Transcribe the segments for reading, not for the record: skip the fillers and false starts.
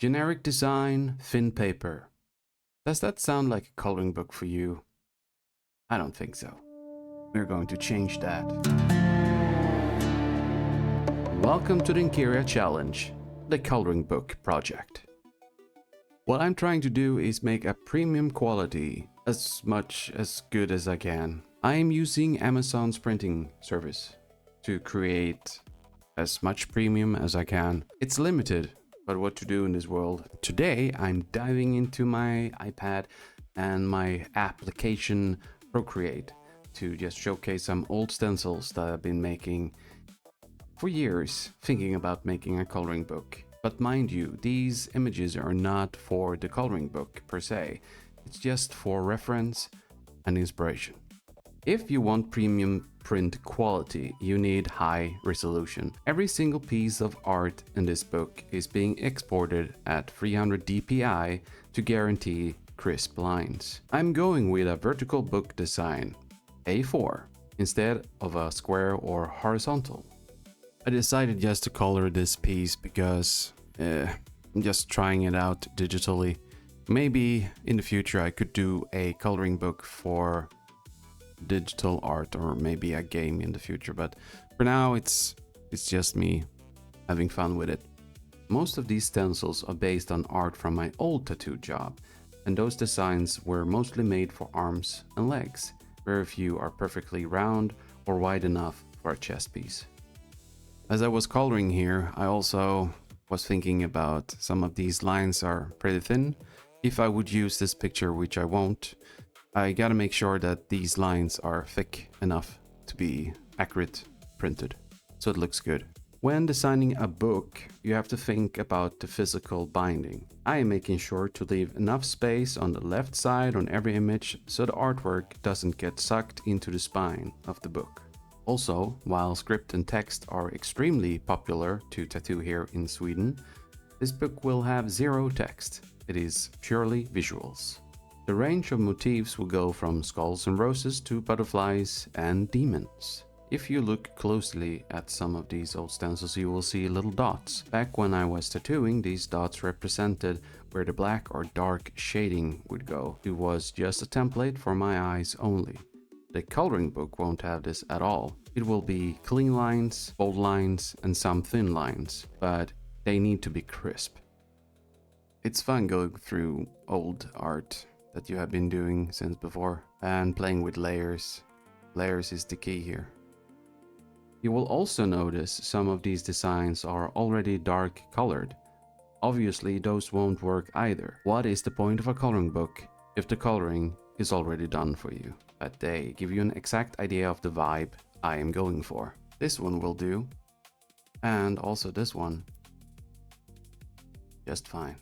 Generic design, thin paper. Does that sound like a coloring book for you? I don't think so. We're going to change that. Welcome to the Enkeria challenge, the coloring book project. What I'm trying to do is make a premium quality as good as I can. I am using Amazon's printing service to create as much premium as I can. It's limited, but what to do in this world. Today I'm diving into my iPad and my application Procreate to just showcase some old stencils that I've been making for years, thinking about making a coloring book. But mind you, these images are not for the coloring book per se. It's just for reference and inspiration. If you want premium print quality, you need high resolution. Every single piece of art in this book is being exported at 300 dpi to guarantee crisp lines. I'm going with a vertical book design, A4, instead of a square or horizontal. I decided just to color this piece because I'm just trying it out digitally. Maybe in the future I could do a coloring book for digital art, or maybe a game in the future, but for now it's just me having fun with it. Most of these stencils are based on art from my old tattoo job, and those designs were mostly made for arms and legs. Very few are perfectly round or wide enough for a chest piece. As I was coloring here, I also was thinking about some of these lines are pretty thin. If I would use this picture, which I won't, I gotta make sure that these lines are thick enough to be accurate printed, so it looks good. When designing a book, you have to think about the physical binding. I am making sure to leave enough space on the left side on every image so the artwork doesn't get sucked into the spine of the book. Also, while script and text are extremely popular to tattoo here in Sweden, this book will have zero text. It is purely visuals. The range of motifs will go from skulls and roses to butterflies and demons. If you look closely at some of these old stencils, you will see little dots. Back when I was tattooing, these dots represented where the black or dark shading would go. It was just a template for my eyes only. The coloring book won't have this at all. It will be clean lines, bold lines, and some thin lines, but they need to be crisp. It's fun going through old art that you have been doing since before and playing with layers. Layers is the key here. You will also notice some of these designs are already dark colored. Obviously those won't work either. What is the point of a coloring book if the coloring is already done for you? But they give you an exact idea of the vibe I am going for. This one will do, and also this one just fine.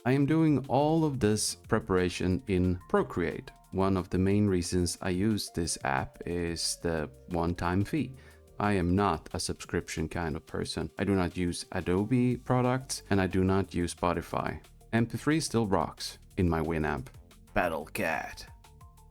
I am doing all of this preparation in Procreate. One of the main reasons I use this app is the one-time fee. I am not a subscription kind of person. I do not use Adobe products and I do not use Spotify. MP3 still rocks in my Winamp. Battle Cat.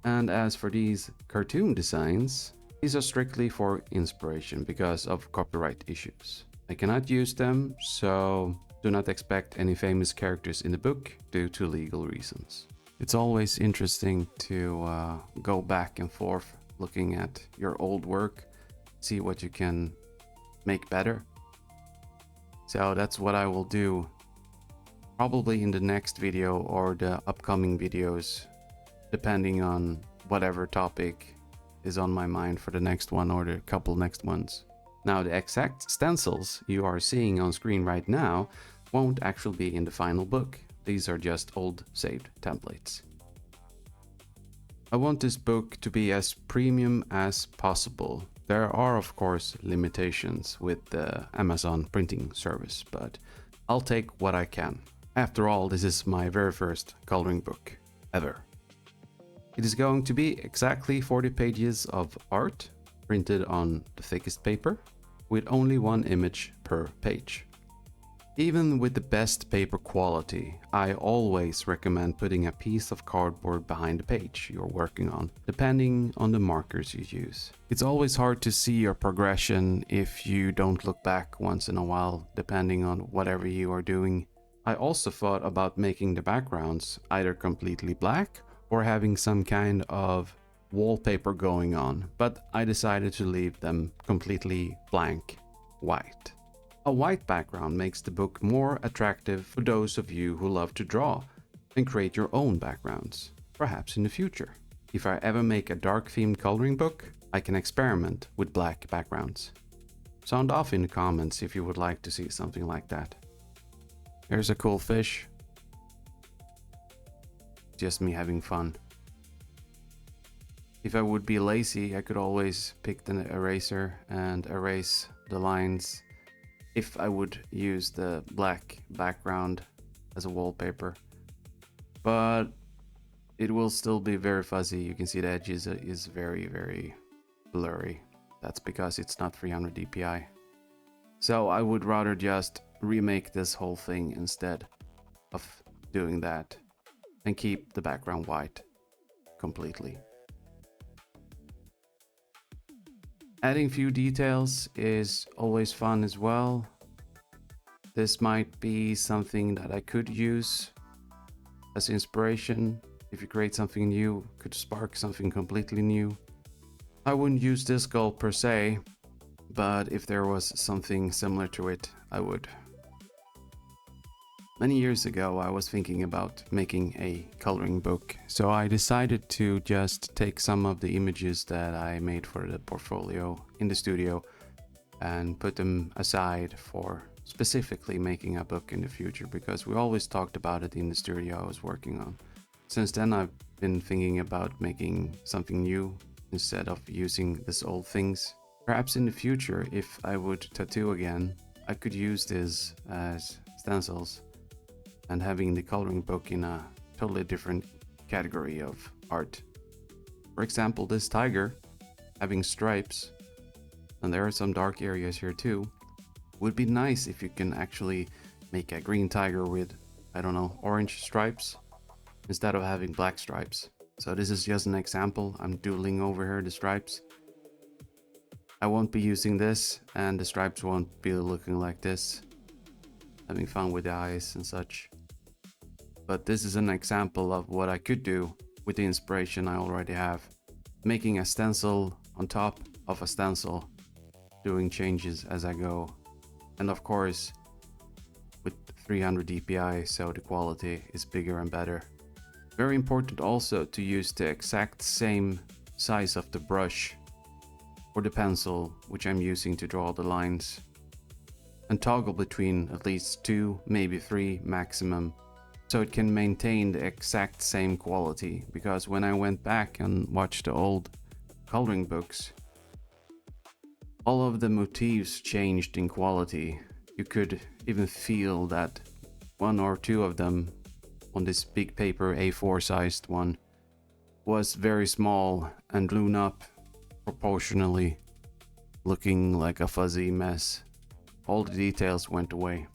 And as for these cartoon designs, these are strictly for inspiration because of copyright issues. I cannot use them, so do not expect any famous characters in the book due to legal reasons. It's always interesting to go back and forth looking at your old work, see what you can make better. So that's what I will do, probably in the next video or the upcoming videos, depending on whatever topic is on my mind for the next one or the couple next ones. Now, the exact stencils you are seeing on screen right now won't actually be in the final book. These are just old saved templates. I want this book to be as premium as possible. There are of course limitations with the Amazon printing service, but I'll take what I can. After all, this is my very first coloring book ever. It is going to be exactly 40 pages of art printed on the thickest paper with only one image per page. Even with the best paper quality, I always recommend putting a piece of cardboard behind the page you're working on, depending on the markers you use. It's always hard to see your progression if you don't look back once in a while, depending on whatever you are doing. I also thought about making the backgrounds either completely black or having some kind of wallpaper going on, but I decided to leave them completely blank, white. A white background makes the book more attractive for those of you who love to draw and create your own backgrounds, perhaps in the future. If I ever make a dark themed coloring book, I can experiment with black backgrounds. Sound off in the comments if you would like to see something like that. Here's a cool fish. Just me having fun. If I would be lazy, I could always pick the eraser and erase the lines if I would use the black background as a wallpaper, but it will still be very fuzzy. You can see the edges is very, very blurry. That's because it's not 300 dpi. So I would rather just remake this whole thing instead of doing that and keep the background white completely. Adding few details is always fun as well. This might be something that I could use as inspiration. If you create something new, could spark something completely new. I wouldn't use this skull per se, but if there was something similar to it, I would. Many years ago, I was thinking about making a coloring book, so I decided to just take some of the images that I made for the portfolio in the studio and put them aside for specifically making a book in the future, because we always talked about it in the studio I was working on. Since then, I've been thinking about making something new instead of using these old things. Perhaps in the future, if I would tattoo again, I could use this as stencils and having the coloring book in a totally different category of art. For example, this tiger having stripes, and there are some dark areas here too. Would be nice if you can actually make a green tiger with, I don't know, orange stripes instead of having black stripes. So this is just an example. I'm doodling over here the stripes. I won't be using this, and the stripes won't be looking like this. Having fun with the eyes and such. But this is an example of what I could do with the inspiration I already have. Making a stencil on top of a stencil, doing changes as I go. And of course, with 300 dpi, so the quality is bigger and better. Very important also to use the exact same size of the brush or the pencil, which I'm using to draw the lines, and toggle between at least 2, maybe 3 maximum, so it can maintain the exact same quality. Because when I went back and watched the old coloring books, all of the motifs changed in quality. You could even feel that 1 or 2 of them on this big paper A4 sized one was very small and blown up proportionally, looking like a fuzzy mess. All the details went away.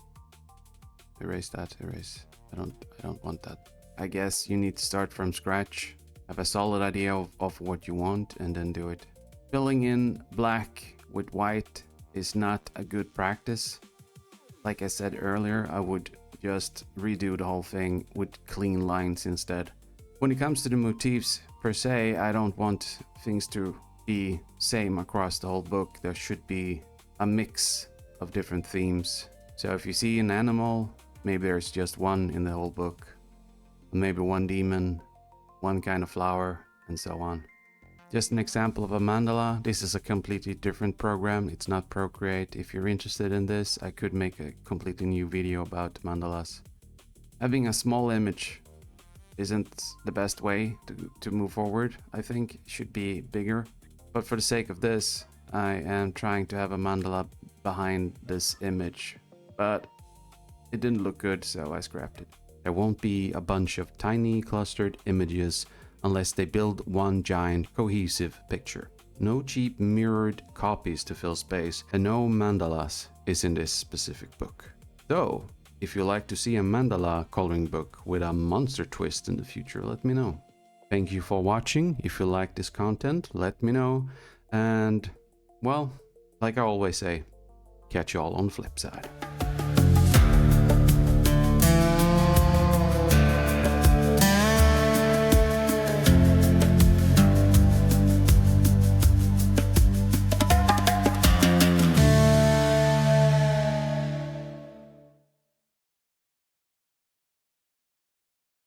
Erase that, erase. I don't want that. I guess you need to start from scratch, have a solid idea of what you want, and then do it. Filling in black with white is not a good practice. Like I said earlier, I would just redo the whole thing with clean lines instead. When it comes to the motifs per se, I don't want things to be same across the whole book. There should be a mix of different themes. So if you see an animal, maybe there's just one in the whole book. Maybe one demon, one kind of flower, and so on. Just an example of a mandala. This is a completely different program. It's not Procreate. If you're interested in this, I could make a completely new video about mandalas. Having a small image isn't the best way to move forward. I think it should be bigger. But for the sake of this, I am trying to have a mandala behind this image. But it didn't look good, so I scrapped it. There won't be a bunch of tiny clustered images unless they build one giant cohesive picture. No cheap mirrored copies to fill space, and no mandalas is in this specific book. So, if you like to see a mandala coloring book with a monster twist in the future, let me know. Thank you for watching. If you like this content, let me know. And, well, like I always say, catch you all on the flip side.